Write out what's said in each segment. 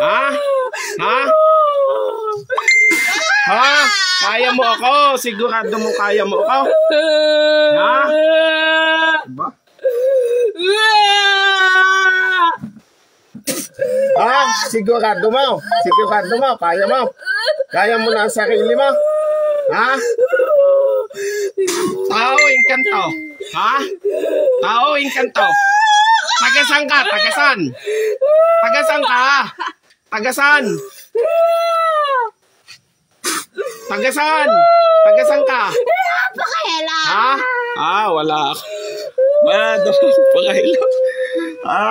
Ha? Ha? Ha? Kaya mo ako? Sigurado mo kaya mo ako? Ha? Diba? Ha? Sigurado mo? Sigurado mo? Kaya mo? Kaya mo na ang sarili mo? Ha? Tao, inkanto. Ha? Tao, inkanto. Tagasan ka? Tagasan? Tagasan ka? Tagasan? Tagasan? Tagasan ka? Pakailan. Ha? Ah, wala. Wala daw. Pakailan. Ha?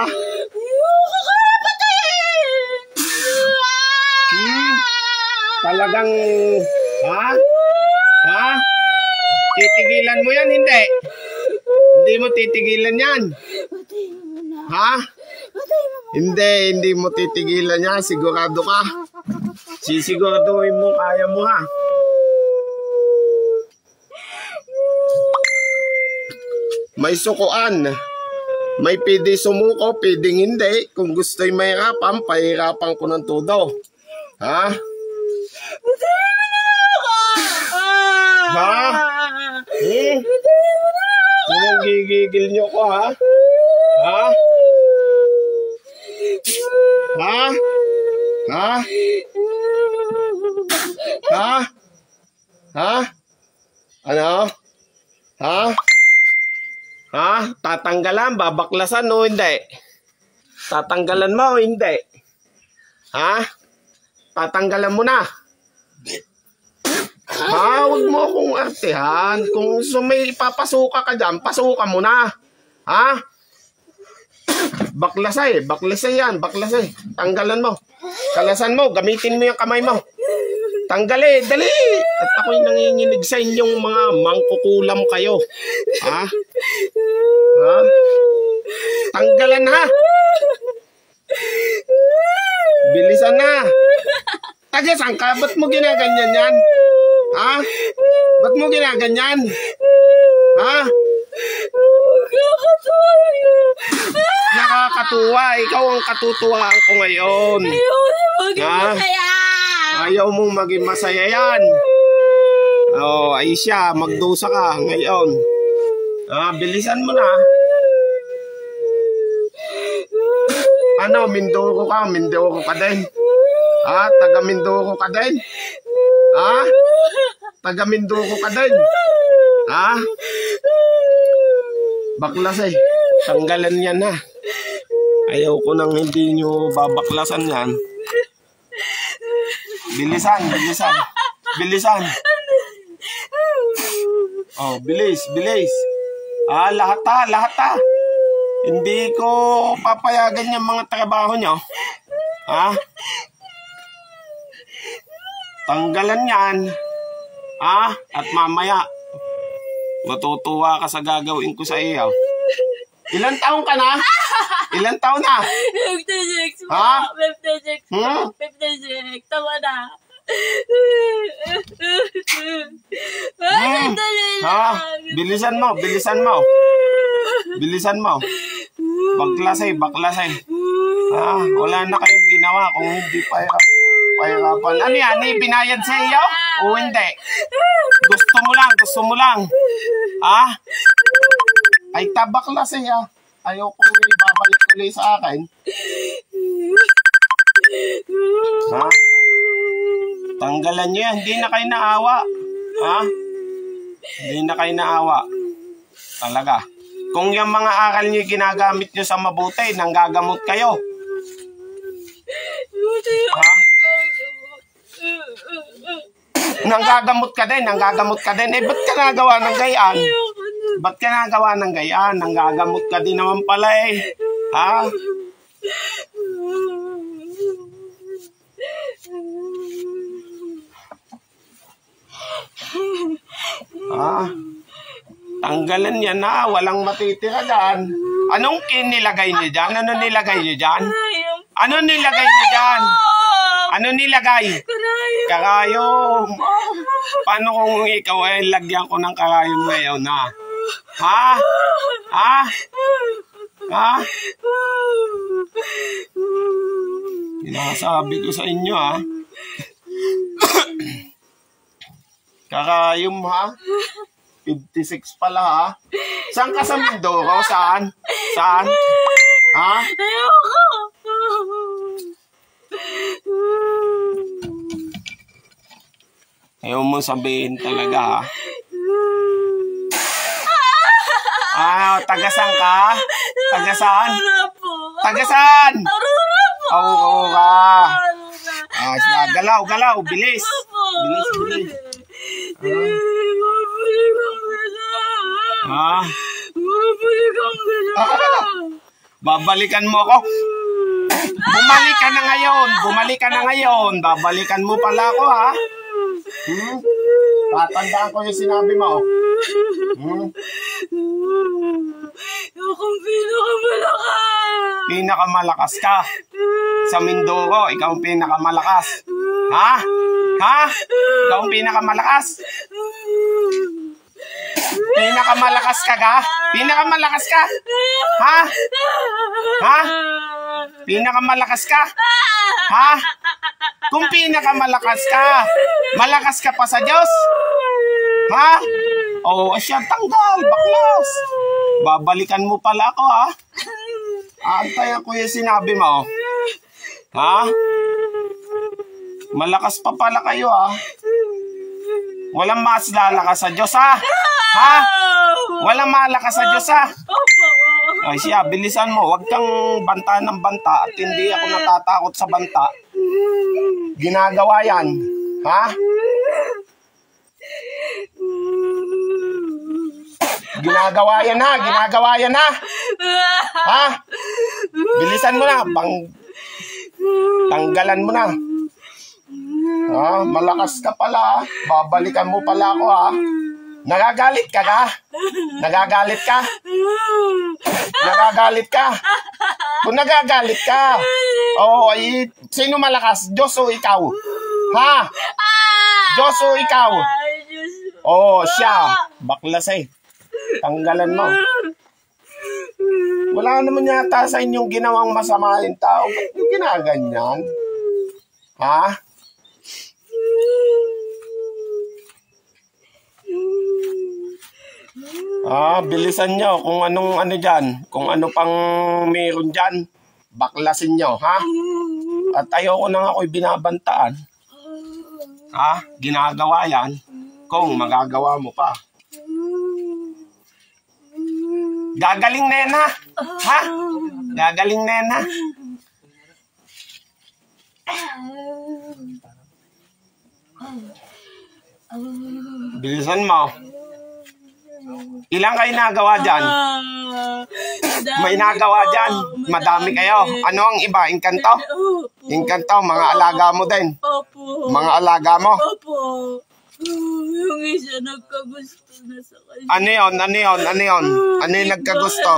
Talagang, ha? Ha? Titigilan mo yan, hindi? Hindi mo titigilan yan. Ha? Hindi mo titigilan yan. Sigurado ka. Sisiguraduhin mo, kaya mo ha. May sukuan. May pwede sumuko, pwedeng hindi. Kung gusto'y mahirapan, pahirapan ko ng todo. Ha? Ha? Anong gigigil nyo ko, ha? Ha? Ha? Ha? Ha? Ha? Ano? Ha? Ha? Tatanggalan, babaklasan o hindi? Tatanggalan mo o hindi? Ha? Tatanggalan mo na. Ha? Huwag mo akong artehan. Kung may papasuka ka dyan, pasuka mo na. Ha? Baklasay. Baklasay yan. Baklasay. Tanggalan mo. Kalasan mo. Gamitin mo yung kamay mo. Tanggali. Dali. At ako'y nanginginig sa inyong mga mangkukulam kayo. Ha? Ha? Tanggalan ha. Bilisan na. Tagasan ka. Ba't mo ginaganyan yan? Ha? Ba't mo ginaganyan? Ha? Nakakatuwa. Ikaw ang katutuwaan ko ngayon. Ha? Ayaw mong maging masaya yan. Oh, ay siya. Magdusa ka ngayon. Ha? Bilisan mo na. Ano? Mindoro ka? Mindoro ka din? Ha? Taga Mindoro ka din? Ha? Taga Mindoro ka din? Ha? Baklas eh. Tanggalan yan ha. Ayaw ko nang hindi nyo babaklasan yan. Bilisan, bilisan. Bilisan. Oh, bilis, bilis. Ah, lahat ha, lahat ha. Hindi ko papayagan yung mga trabaho nyo. Ha? Tanggalan yan. Ha? At mamaya, matutuwa ka sa gagawin ko sa iyo. Ilan taon ka na? Ilan taon na? 56 po. Ha? 56 po. 56. Tama na. Sandali Ha? lang. Bilisan mo, bilisan mo. Bilisan mo. Baklasay, baklasay. Ha? Wala na kayong ginawa kung hindi pahirapan. Ano yan? Binayad sa iyo? O hindi? Gusto mo lang, gusto mo lang. Ha? Ay, tabaklasay ha. Ayaw kong ibabalik ulit sa akin. Ha? Tanggalan nyo yan. Hindi na kayo naawa. Ha? Hindi na kayo naawa. Talaga. Kung yung mga aral nyo ginagamit nyo sa mabuti, nanggagamot kayo. Ha? Nanggagamot ka din, nanggagamot ka din. Eh, ba't ka nagawa ng gayaan? Ba't ka nagawa ng gayaan? Nanggagamot ka din naman pala eh. Ha? Ah, tanggalan yan na, walang matitira dyan. Anong nilagay niyo dyan? Ano nilagay niyo dyan? Ano nilagay niyo dyan? Ano nilagay? Karayom. Paano kung ikaw ay lagyan ko ng karayom ngayon na? Ha? Ha? Ha? Sinasabi ko sa inyo, ha? Kakayom, ha? 56 pala, ha? Saan ka sa Mindoro? Saan? Saan? Ha? Ayoko. Ayaw mo sabihin talaga, ha? Taga-saan ka? Taga-saan? Aurora po. Taga-saan? Aurora po. Aurora. Aurora. Sige, galaw, galaw. Bilis. Opo. Bilis, bilis. Mabalik ang gala. Ha? Mabalik ang gala. Babalikan mo ako. Bumalik ka na ngayon. Bumalik ka na ngayon. Babalikan mo pala ako, ha? Tatandaan ko yung sinabi mo. Akong pinakamalakas. Pinakamalakas ka. Sa Mindoro, ikaw ang pinakamalakas. Ha? Ha? Ikaw ang pinakamalakas. Pinakamalakas ka ka? Pinakamalakas ka? Ha? Ha? Pinakamalakas ka? Ha? Kung pinakamalakas ka, malakas ka pa sa Diyos? Ha? Oo, siya tanggal, baklas. Babalikan mo pala ako, ha? Aantayan ko yung sinabi mo. Ha? Malakas pa pala kayo, ha? Walang mas lalakas sa Diyos, ha? Ha? Walang malakas sa Diyos, ha? Opo. Ay siya, bilisan mo. Huwag kang banta ng banta at hindi ako natatakot sa banta. Ginagawa yan. Ha? Ginagawa yan, ha? Ginagawa yan, ha? Ha? Bilisan mo na. Tanggalan mo na. Ha? Malakas ka pala, ha? Babalikan mo pala ako, ha? Nagagalit ka ka? Nagagalit ka? Nagagalit ka? Kung nagagalit ka, ay sino malakas? Diyos o ikaw? Ha? Diyos o ikaw? Siya. Baklas eh. Tanggalan mo. Wala naman yata sa inyong ginawang masama yung tao. Ba't yung ginaganyan? Ha? Bilisan nyo kung anong dyan. Kung ano pang meron dyan. Baklasin nyo, ha? At ayoko nang ako'y binabantaan. Ha? Ginagawa yan. Kung magagawa mo pa. Gagaling na yan, ha? Ha? Gagaling na yan, ha? Bilisan mo. Ilang kayo nagawa dyan? May nagawa dyan. Madami kayo. Ano ang iba? Inkanto? Inkanto, mga alaga mo din. Opo. Mga alaga mo. Opo. Yung isa nagkagusto na sa kanya. Ano yun? Ano yun? Ano yun? Ano yung nagkagusto?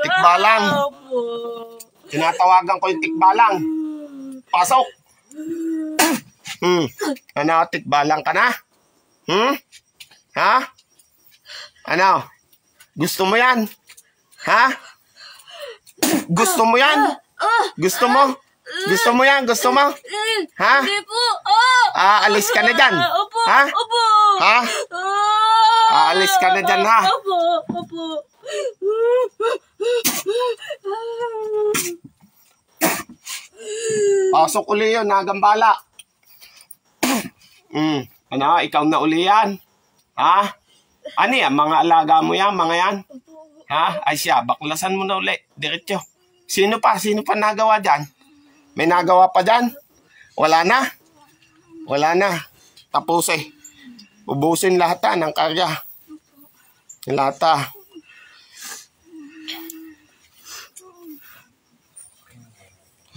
Tikbalang. Opo. Tinatawagan ko yung tikbalang. Pasok. Ano? Tikbalang ka na? Ha? Ano? Gusto mo yan? Ha? Gusto mo yan? Gusto mo? Gusto mo yan? Gusto mo? Ha? Hindi po. Alis ka na dyan. Opo. Ha? Opo. Ha? Alis ka na dyan, ha? Opo. Opo. Pasok uli yun, nagambala. Ano? Ikaw na uli yan? Ha? Ano yan? Mga alaga mo yan? Mga yan? Ha? Ay siya, baklasan mo na uli. Diretso. Sino pa? Sino pa nagawa dyan? May nagawa pa dyan? Wala na? Wala na. Tapos eh. Ubusin lahat ng karya. Lahat.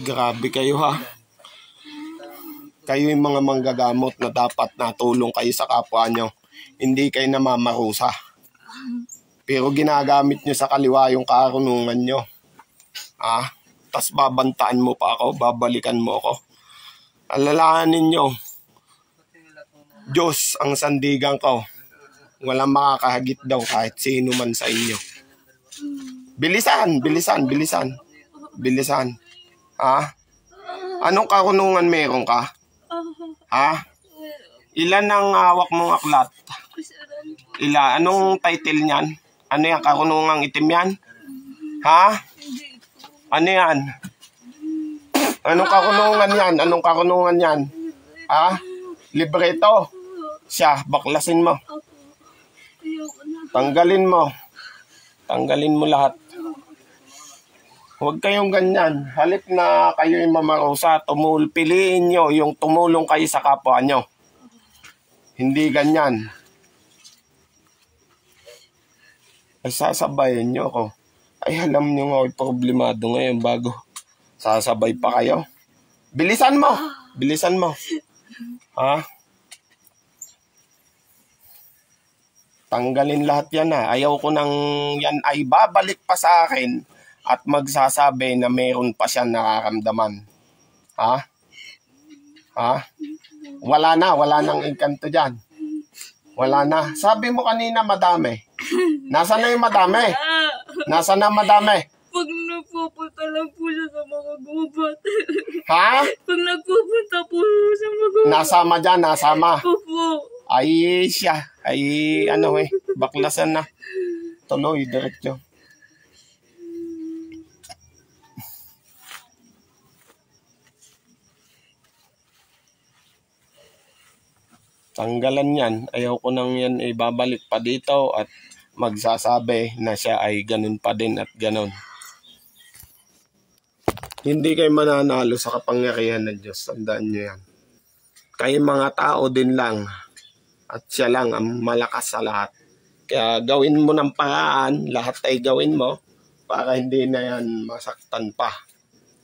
Grabe kayo, ha? Kayo yung mga manggagamot na dapat natulong kayo sa kapwa nyo. Hindi kayo namamarusa. Pero ginagamit nyo sa kaliwa yung karunungan nyo. Tas babantaan mo pa ako, babalikan mo ako. Alalahanin nyo, Diyos ang sandigan ko. Walang makakahagit daw kahit sino man sa inyo. Bilisan, bilisan, bilisan. Bilisan. Anong karunungan meron ka? Ha? Ilan ang hawak mong aklat? Anong title niyan? Ano yan? Karunungang itim yan? Ha? Ano yan? Anong karunungan yan? Anong karunungan yan? Ha? Libreto? Siya, baklasin mo. Tanggalin mo. Tanggalin mo lahat. Huwag kayong ganyan. Halip na kayo'y mamarusa, piliin nyo yung tumulong kayo sa kapwa nyo. Hindi ganyan. Ay, sasabayin nyo ako. Ay, alam nyo nga, problemado ngayon bago sasabay pa kayo. Bilisan mo! Bilisan mo. Ha? Tanggalin lahat yan ha. Ayaw ko nang yan ay babalik pa sa akin at magsasabi na meron pa siyang nararamdaman. Ha? Ha? Wala nang engkanto dyan. Wala na. Sabi mo kanina madami. Nasaan na yung madami? Nasaan na madami? Pag nagpupunta lang po siya sa mga gubat. Ha? Pag nagpupunta po sa mga gubat. Nasama dyan, nasama. Opo. Ay siya. Ay ano baklasan na. Tuloy, diretso. Tanggalan yan. Ayaw ko nang yan ibabalik pa dito at magsasabi na siya ay ganun pa din at ganun. Hindi kayo mananalo sa kapangyarihan ng Diyos. Tandaan nyo yan. Kayo mga tao din lang at siya lang ang malakas sa lahat. Kaya gawin mo ng paraan, lahat ay gawin mo para hindi na yan masaktan pa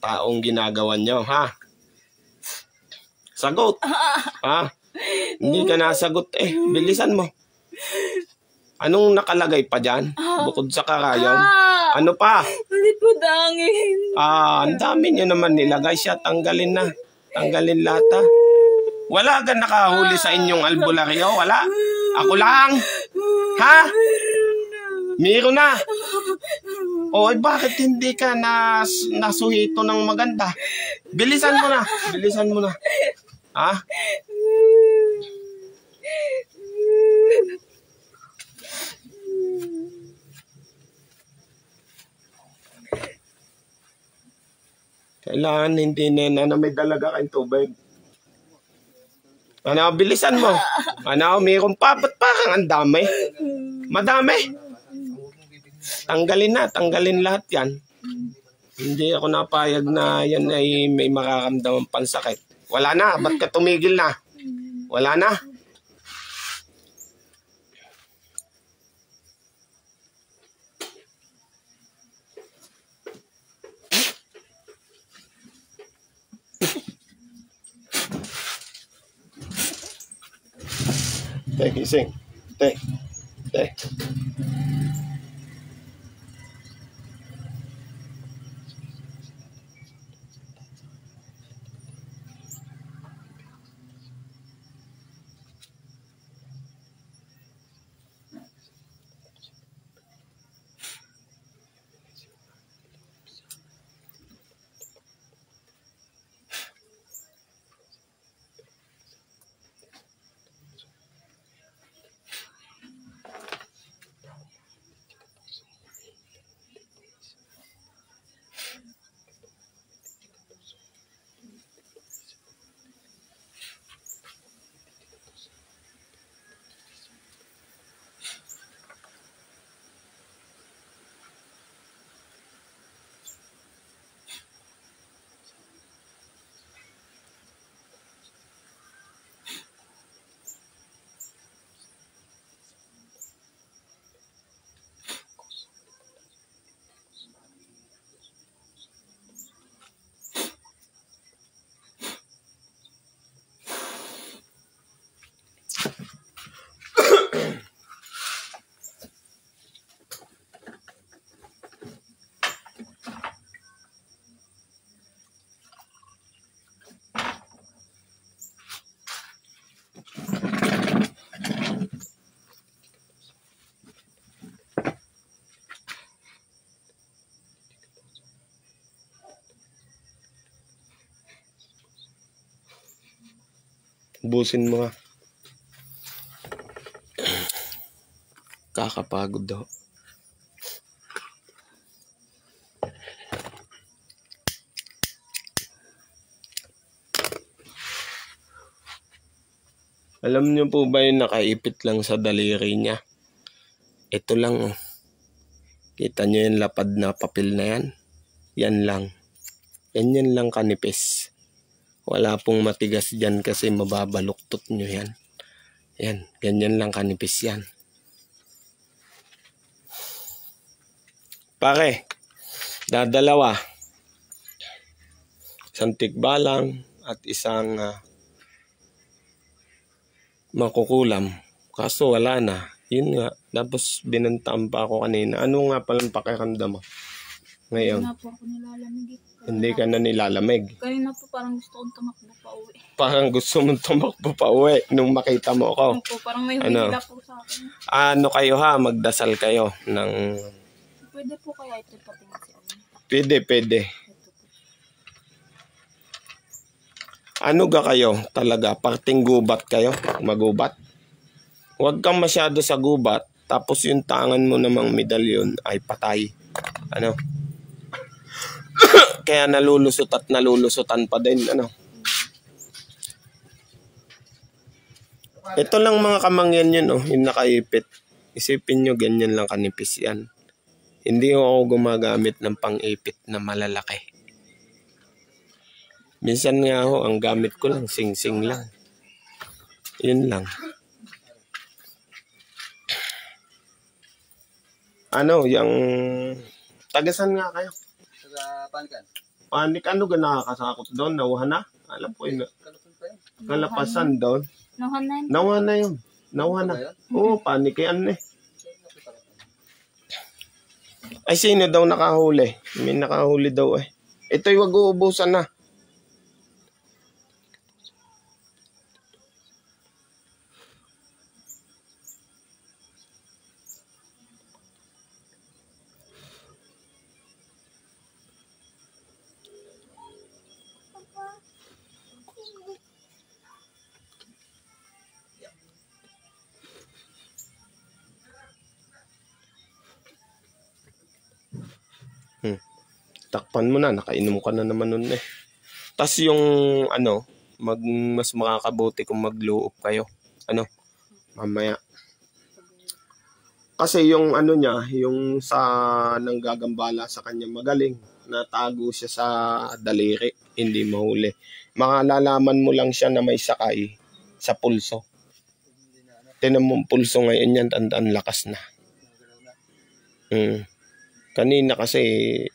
taong ginagawa nyo, ha? Sagot! Ha? Hindi ka nasagot bilisan mo. Anong nakalagay pa dyan? Bukod sa karayom? Ano pa? Malipudangin. Ang dami nyo naman nilagay siya. Tanggalin na. Tanggalin lahat ha. Wala ka nakahuli sa inyong albularyo? Wala? Ako lang? Ha? Meron na. Bakit hindi ka nasuhito ng maganda? Bilisan mo na. Bilisan mo na. Ha? Kailangan hindi na may dalaga kayong tubig. Ano, bilisan mo. Ano, mayroon pa. Ba't parang ang dami? Madami. Tanggalin lahat yan. Hindi ako napayag na yan ay may makakamdamang pansakit. Wala na. Ba't ka tumigil na? Wala na. Gising. Te. Ubusin mo nga. Kakapagod daw. Alam niyo po ba yung nakaipit lang sa daliri niya? Ito lang oh. Kita niyo yung lapad na papel na yan? Yan lang. Yan lang kanipis. Wala pong matigas dyan kasi mababaluktot nyo yan. Yan, ganyan lang kanipis yan. Pare, dadalawa. Isang tikbalang at isang makukulam. Kaso wala na. Yun nga. Tapos binantaan pa ako kanina. Ano nga palang pakiramdam mo? Ngayon. Hindi na po ako nilalamig. Hindi ka na nilalamig. Kanina po parang gusto kong tumakbo pa uwi. Parang gusto mong tumakbo pa uwi nung makita mo ako. Opo, parang may humila po sa akin. Ano kayo ha? Magdasal kayo ng... Pwede po kaya ito patingin si Ano? Pwede. Ano ga kayo talaga? Parting gubat kayo? Magubat? Huwag kang masyado sa gubat. Tapos yung tangan mo namang medalyon ay patay. Ano? Kaya nalulusot at nalulusutan pa din. Ano? Ito lang mga kamangyan yun. Oh, yung nakaipit. Isipin nyo ganyan lang kanipis yan. Hindi ako gumagamit ng pang-ipit na malalaki. Minsan nga ho, ang gamit ko lang, sing-sing lang. Yun lang. Ano, yung... Tagasan nga kayo. Taga Panikan. Panik, ano ga nakakasakot doon? Nauhan na? Alam ko yun. Kalapasan doon. Nauhan na yun. Nauhan na. Oo, panik yan eh. Ay, sino daw nakahuli? May nakahuli daw eh. Ito'y wag uubusan na. Takpan mo na, nakainom ka na naman nun eh. Tas yung ano, mas makakabuti kung magluop kayo. Ano, mamaya. Kasi yung ano niya, yung sa nanggagambala sa kanya magaling. Natago siya sa daliri, hindi mahuli. Makalalaman mo lang siya na may sakay sa pulso. Tinan mo pulso ngayon yan, tandaan lakas na. Kanina kasi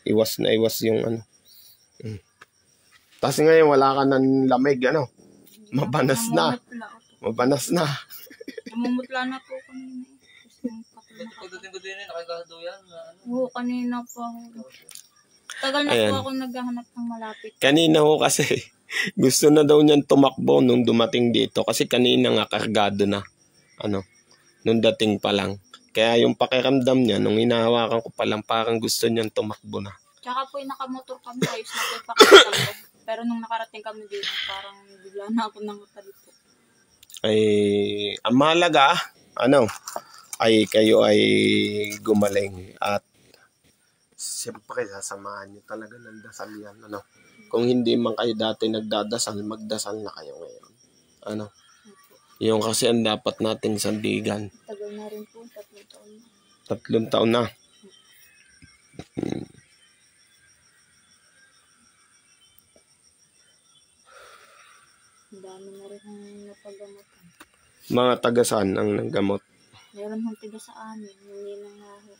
iwas na iwas yung ano. Tapos ngayon wala ka ng lamig, ano? Mabanas na. Mabanas na. Namumutla na po kanina. Pagdating ko din nakagado yan. Oo, kanina po ako. Tagal na Ayan. po ako naghahanap ng malapit. Kanina ho kasi gusto na daw niyan tumakbo nung dumating dito. Kasi kanina nga kargado na. Ano? Nung dating pa lang. Kaya yung pakiramdam niya, nung hinahawakan ko pa lang, parang gusto niyan tumakbo na. Tsaka po yung nakamotor kami, ayos na po yung pakiramdam. Pero nung nakarating kami dito, parang bigla na ako nangatalito. Ay, ang mahalaga, ano, ay kayo ay gumaling. At siyempre, sasamahan niyo talaga ng dasal yan. Ano? Kung hindi man kayo dati nagdadasal, magdasal na kayo ngayon. Ano? Yung kasi ang dapat nating sandigan. Tagal na rin po, 3 taon na. 3 taon na. Ang dami na rin ang napagamutan. Mga tagasan ang naggamot. Meron hong tiga sa amin, hindi na nga ho.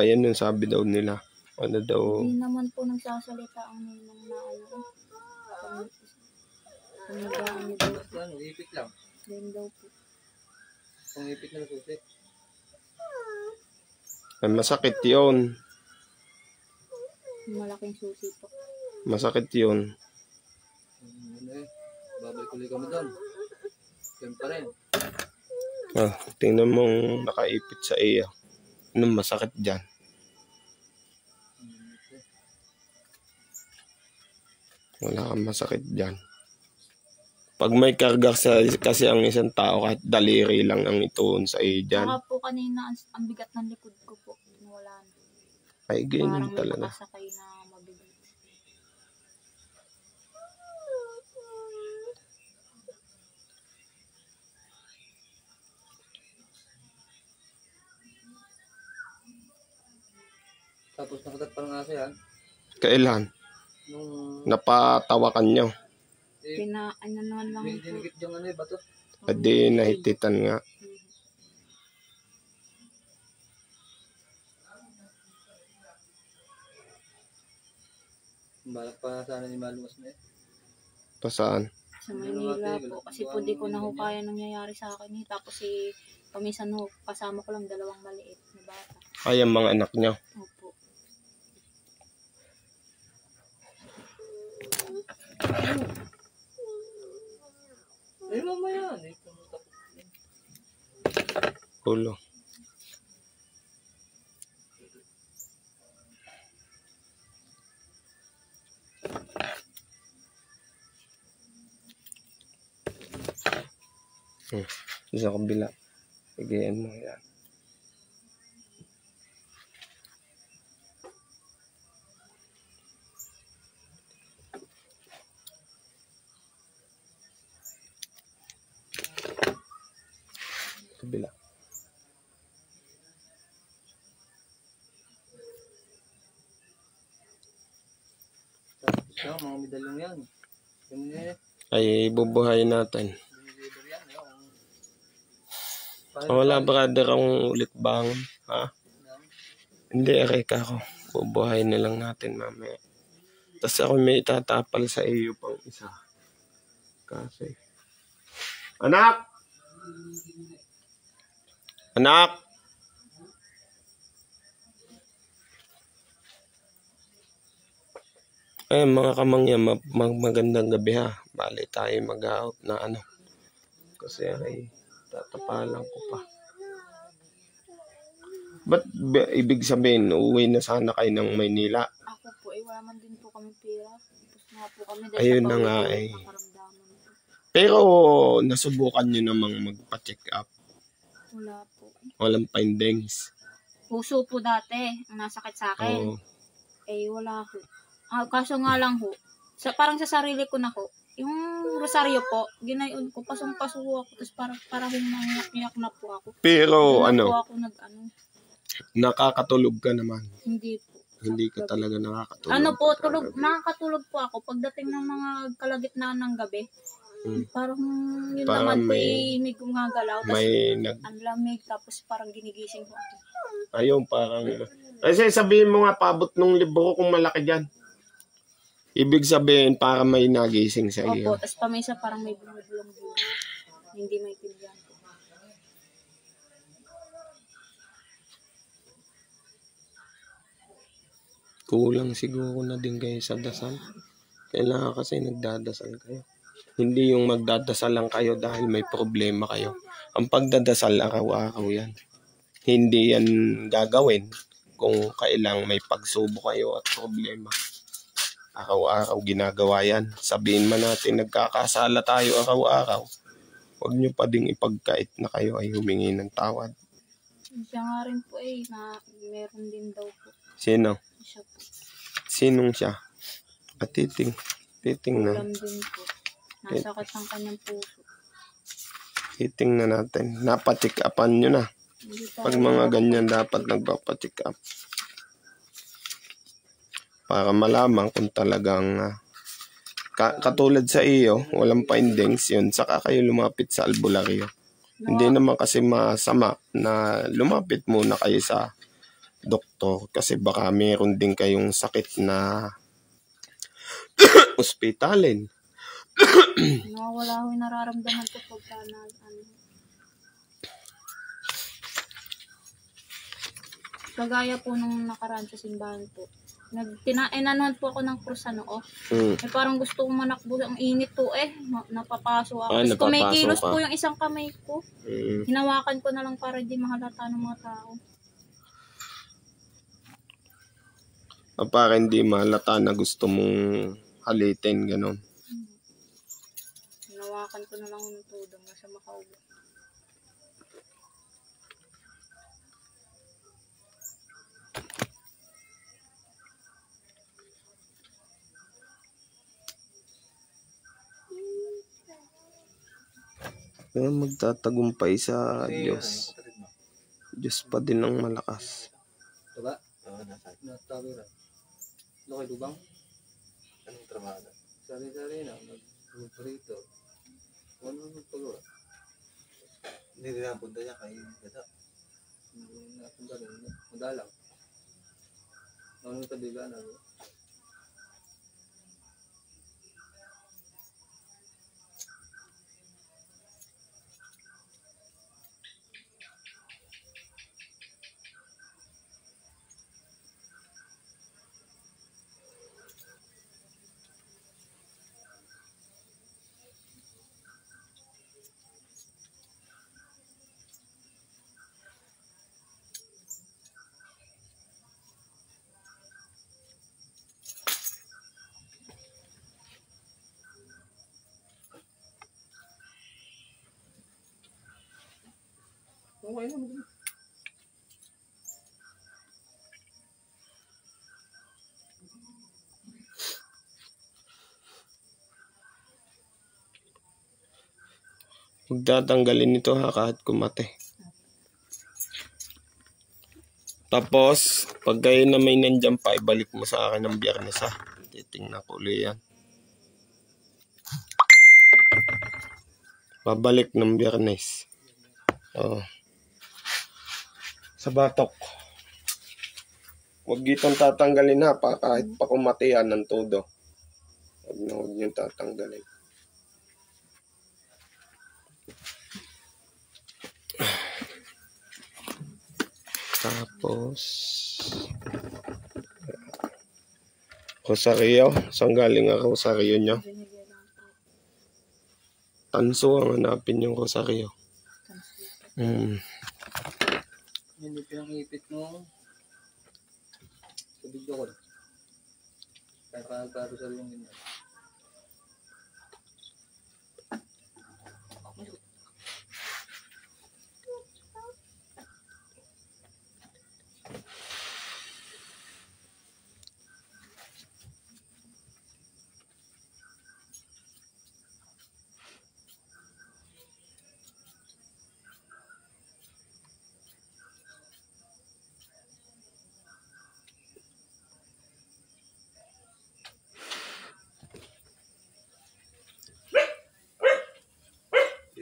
Ayan yung sabi daw nila. Ano daw? Hindi naman po nagsasalita ang ninang na ano. Kung nag-aano daw. Ano, ipit lang. Then daw po. Kung ipit na susi. Ay, masakit yun. Malaking susi po. Masakit yun. Ano eh, babay kulit kami doon. Yan pa rin. Ah, tingnan mong nakaipit sa iya. Anong masakit dyan? Wala kang masakit dyan. Pag may karga kasi ang isang tao, kahit daliri lang ang ituon sa iyo dyan. Saka po kanina, ang bigat ng likod ko po. Wala na. Ay, ganyan Parang may talaga. nakasakay na mabigat. Tapos nakagat pa ng aso yan. Kailan? Nung Napatawakan nyo. Ano naman lang may po. dinikit yung ano bato. Adi nahititan nga. Balak pa sana ni Malumas na eh. Pasaan? Sa Manila po. Kasi po di ko na ho kaya nangyayari sa akin eh. Tapos paminsan ho, kasama ko lang 2 maliit na bata. Ay, ang mga anak nyo. Opo. Eh mamaya eh. Ulo. Sa kabila. Igayan mo yan. Kabila. Tapos mga medalyong yan. Yung Ay, bubuhayin natin. deliver yan. Wala brother akong ulit bangon. Ha? Hindi, Erika ako. Bubuhayin na lang natin mamaya. Tapos ako may itatapal sa iyo pang isa. Kasi. Anak! Anak! Ay, mga kamangyan, magandang gabi ha. Bali tayo mag-out na ano. Kasi ay tatapalan ko pa. Ba't ibig sabihin, uuwi na sana kayo ng Maynila? Ako po, wala man din po kami pera. Tapos nga po kami Ayun sa na nga pag-uwi, eh. nakaramdaman po. Pero nasubukan nyo namang magpa-check up. Wala po. Walang findings. Puso po dati, ang nasakit sa akin. Oo. Wala po. Kaso nga lang ho, parang sa sarili ko na ho, yung rosaryo po, ginayon ko, pasong-paso ako, tapos parang nangiyak na po ako. Pero Doon ano, po ako nakakatulog ka naman. Hindi po. Hindi ka talaga nakakatulog. Ano po, nakakatulog po ako pagdating ng mga kalagitnaan ng gabi. Parang yun Parang naman po may- may gumagalaw. Tapos May ang lamig, tapos parang ginigising ko ako. ayun, parang, kasi sabihin mo nga, paabot nung libro kung malaki dyan. Ibig sabihin, para may nagising sa Opo, iyo. tapos paminsan parang may bumubulong dito. Hindi maintindihan po. Kulang siguro na din kayo sa dasal. Kailangan kasi nagdadasal kayo. Hindi yung magdadasal lang kayo dahil may problema kayo. Ang pagdadasal araw-araw yan. Hindi yan gagawin kung kailang may pagsubok kayo at problema. Araw-araw ginagawa yan. Sabihin man natin nagkakasala tayo araw-araw. Huwag nyo pa ding ipagkait na kayo ay humingi ng tawad. Siya nga rin po na meron din daw po. Sino? Siya po. Sinong siya? At titingnan. Ulam din po. Nasakit ang kanyang puso. Titingnan natin. Napatik upan nyo na. Hindi pa Pag mga ganyan dapat nagpapatik up. Para malaman kung talagang katulad sa iyo, walang findings yun, saka kayo lumapit sa albularyo. Hindi naman kasi masama na lumapit muna kayo sa doktor kasi baka meron din kayong sakit na ospitalin. Nawawala ko yung nararamdaman ko pagka kagaya po nung nakaraan sa simbahan po. Nanood po ako ng krus parang gusto kong manakbo. Ang init po napapaso ako. Tapos kumikilos po yung isang kamay ko. Hinawakan ko na lang para di mahalata ng mga tao. Para hindi mahalata na gusto mong halitin, gano'n. hawakan ko na lang ng todo na siya makauwi. Kaya magtatagumpay sa Diyos. Diyos pa din ang malakas. Diba? Oo, natabi na. Ano kayo lubang? Anong trabaho na? Sari-sari na, mag-rito. Ano magpagawa? Hindi rin napunta niya kay Gata. Hindi napunta rin. Madalang. Ano tabi ba na? Okay naman. Magtatanggalin ito ha kahit kumate. Tapos, pag kayo na may nandyan pa, ibalik mo sa akin ng Biyernes ha. Titingnan ko ulit yan. Babalik ng Biyernes. Oh. Sa batok. Huwag itong tatanggalin ha pa kahit pa kumate yan ng todo. Huwag nyo tatanggalin. Tapos Rosario. Saan galing ang Rosario nyo? Tanso ang hanapin yung Rosario. Hindi pinangipit mo. Sa video ko. Kaya kagaro sa yung ganyan.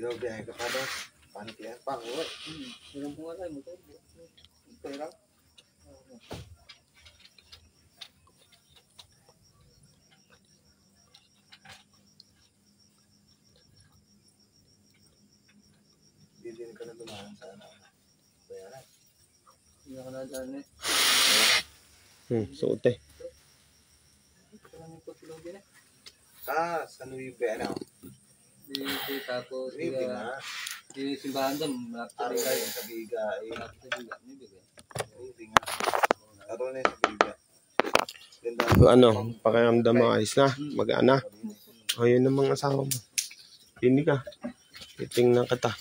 Ikaw biyahe ka pa doon. Paano kaya? Panguwi. Walang bunga mo ito. Pera. Hindi din ka na dumaan sa ano. Bayaran. Hindi ka na dyan eh. Suote. Parang ito tulog din eh. Sa Nuibe, ano? Hindi tapos. Nuibe nga. Di simbahan doon. Araw na yung sa Biga. Nuibe nga. Araw na yung sa Biga. Ano, pakiramdam mo ayos na? Mag-ana? O yun ang mga asawa mo. Hindi ka. Titingnan kita.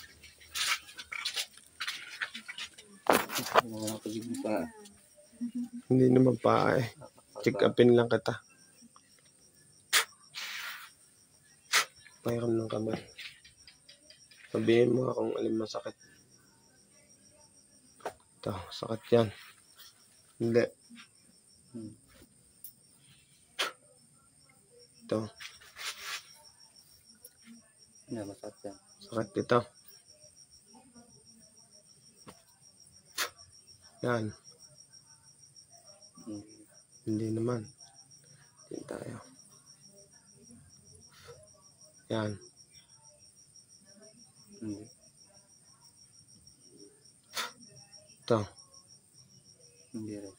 Hindi naman pa eh. Check upin lang kita. Pairam ng kamay. Sabihin mo kung alin masakit. Ito, sakit yan. Hindi. Ito. Hindi, masakit yan. Sakit ito. Yan. Hindi naman. Tingin tayo. Yan. Ito. Hindi rin.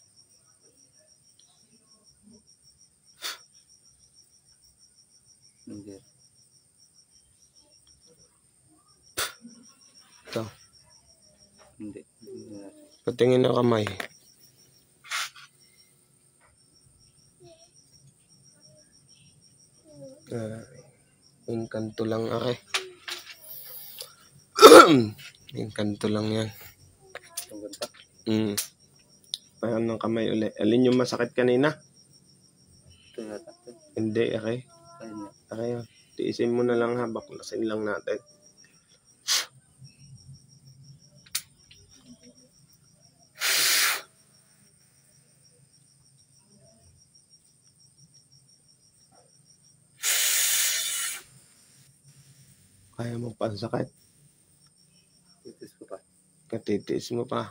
Hindi. Ito. Hindi. Patingin ng kamay. Yun kanto lang ay. Yung kanto lang yan. Tungkol pa. Parang ng kamay ulit. Alin yung masakit kanina? Ito yata. Hindi, okay. Ayun na. Okay, tiisin mo na lang ha. Baklasin lang natin. Kaya mo pa ang sakit. Titis ko pa. Katitiis mo pa.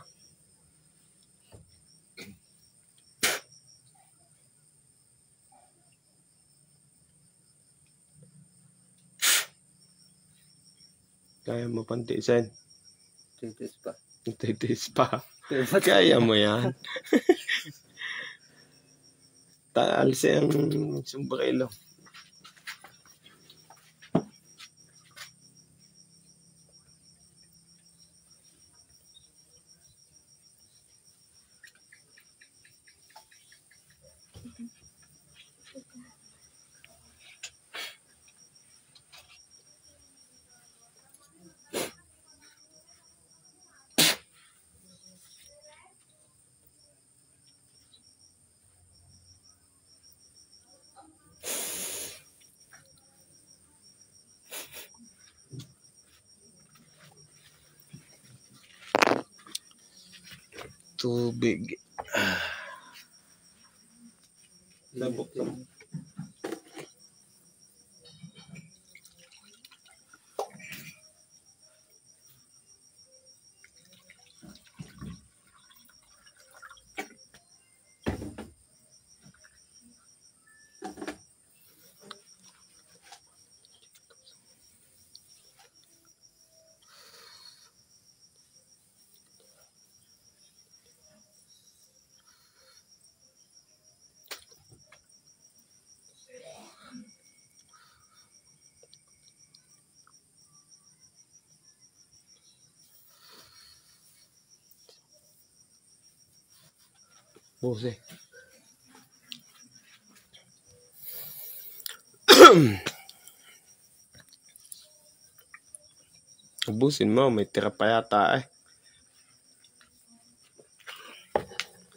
Kaya mo pang tiisin. Titis pa. Titiis pa. Kaya mo yan. Taalsi ang sumbrelo. Tubig. Labok. Bose. Ubusin mo, may tira pa yata eh.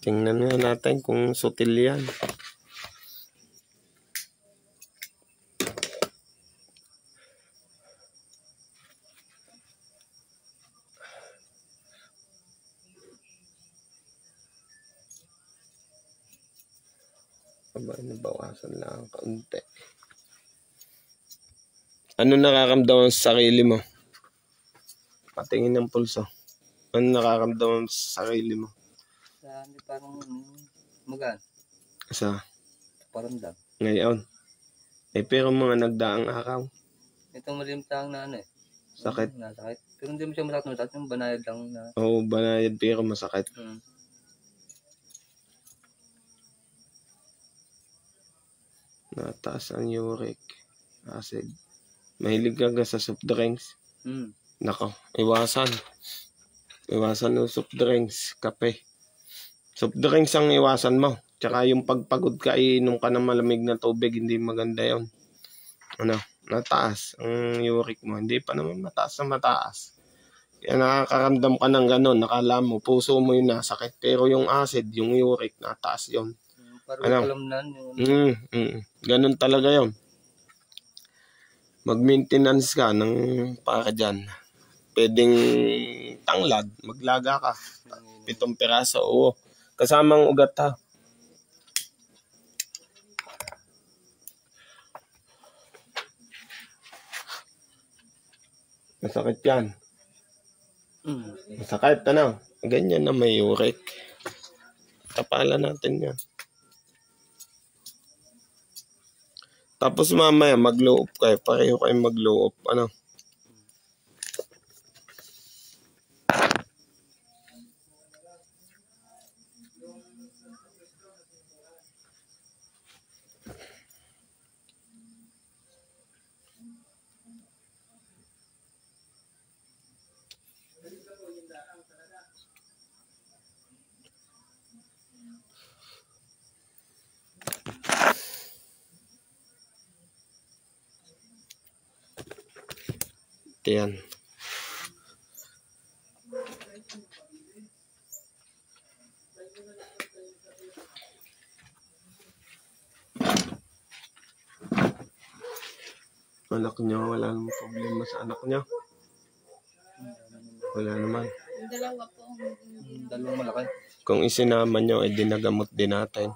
Tingnan nga natin kung sutil yan. Aba, nabawasan lang kaunti. Ano nakakamdaman sa sarili mo? Patingin ng pulso. Ano nakakamdaman sa sarili mo? Hindi parang magaan. Sa Paramdam. ngayon. Pero mga nagdaang araw. Itong malimtang na ano eh. Sakit. Nasakit. Pero hindi mo siya masakit. Yung banayad lang na. Oo, banayad pero masakit. Nataas ang uric acid. Mahilig ka sa soft drinks? Nako, iwasan. Iwasan ng soft drinks, kape. Soft drinks ang iwasan mo. Tsaka yung pagpagod ka, iinom ka ng malamig na tubig, hindi maganda yon. Ano, nataas ang uric mo. Hindi pa naman mataas na mataas. Kaya nakakaramdam ka ng gano'n. Nakala mo, puso mo yung nasakit. Pero yung acid, yung uric, nataas yon. Parang kalamnan. Ganun talaga yon. Mag-maintenance ka ng para dyan. Pwedeng tanglad, maglaga ka. 7 piraso, oo. Kasamang ugat ha. Masakit yan. Masakit, ano? Ganyan na may uric. Kapalan natin yan. Tapos mamaya mag-low up kayo. Pareho kayo mag-low up. Ano? Yan. Anak niyo, wala namang problema sa anak niyo. Wala naman. Yung dalawa po. Dalawang malaki. Kung isinama nyo, eh dinagamot din natin.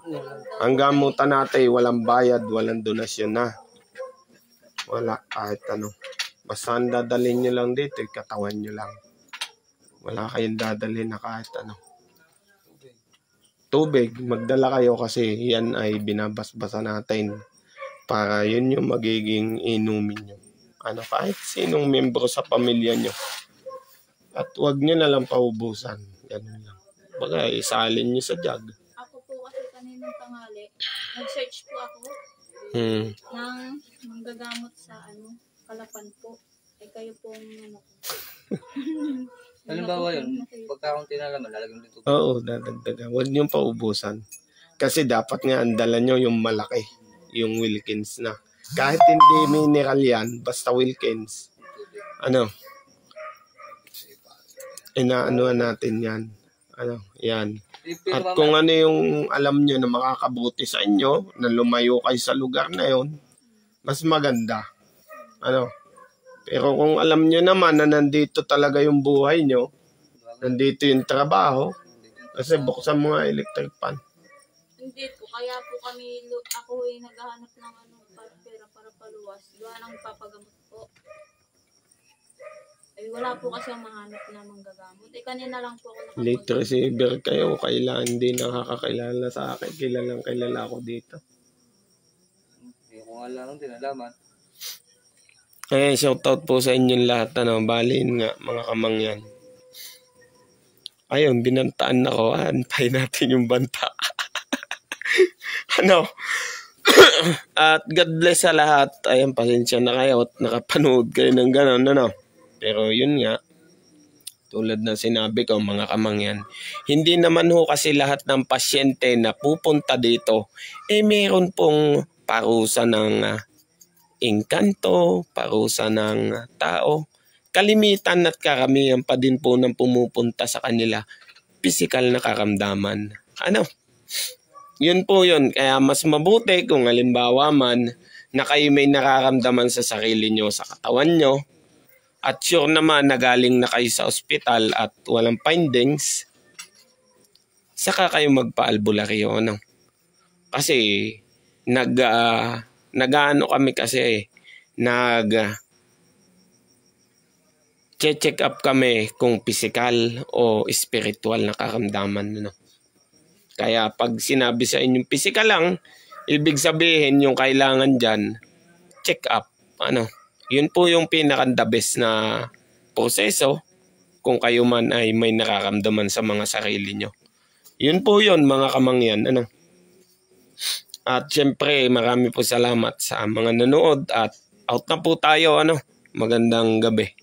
Ang gamutan natin, walang bayad, walang donasyon na. Wala, kahit ano. Basta ang dadalhin nyo lang dito, katawan nyo lang. Wala kayong dadalhin na kahit ano. Tubig, magdala kayo kasi yan ay binabasbasa natin. Para yun yung magiging inumin nyo. Ano, kahit sinong membro sa pamilya nyo. At huwag nyo na lang paubusan. Ganun lang. Baga, isalin nyo sa jug. Ako po kasi kaninang tanghali, nag-search po ako ng manggagamot sa Kalapan po. Eh kayo po ano. Halimbawa yun, pagkakaunti na naman, lalagyan dito. Oo, dadagdagan. Huwag nyo paubusan. Kasi dapat nga ang dala nyo yung malaki. Yung Wilkins na. Kahit hindi mineral yan, basta Wilkins. Ano? Inaanuan natin yan. Ano? Yan. At kung ano yung alam nyo na makakabuti sa inyo, na lumayo kayo sa lugar na yon, mas maganda. Ano? Pero kung alam nyo naman na nandito talaga yung buhay nyo, nandito yung trabaho, kasi buksan mo nga electric pan. Hindi po, kaya po ako ay naghahanap ng pera para paluwas. Gawa nang papagamot po. Eh, wala po kasi ang mahanap na manggagamot. Eh, kanina lang po ako Late receiver kayo, kailangan hindi nakakakilala sa akin. Kilala ko dito. Hindi ko nga lang din alaman. Eh, shoutout po sa inyong lahat. Balin nga, mga kamangyan. Ayun, binantaan ako. Antay natin yung banta. At God bless sa lahat. Ayun, pasensya na kayo at nakapanood kayo ng gano'n. Pero yun nga, tulad na sinabi ko mga kamangyan, hindi naman ho kasi lahat ng pasyente na pupunta dito, eh meron pong parusa ng engkanto, parusa ng tao. Kalimitan at karamihan pa din po ng pumupunta sa kanila, physical na karamdaman. Yun po yun. Kaya mas mabuti kung halimbawa man na kayo may nakaramdaman sa sarili nyo, sa katawan nyo, at sure naman na galing na kayo sa ospital at walang findings, saka kayo magpa-albularyo. Kasi kami kasi check up kami kung physical o spiritual na karamdaman. Kaya pag sinabi sa inyong physical lang, ibig sabihin yung kailangan dyan, check up. Yun po yung pinaka-the best na proseso kung kayo man ay may nararamdaman sa mga sarili nyo. Yun po yun mga kamangyan. At syempre marami po salamat sa mga nanood at out na po tayo. Magandang gabi.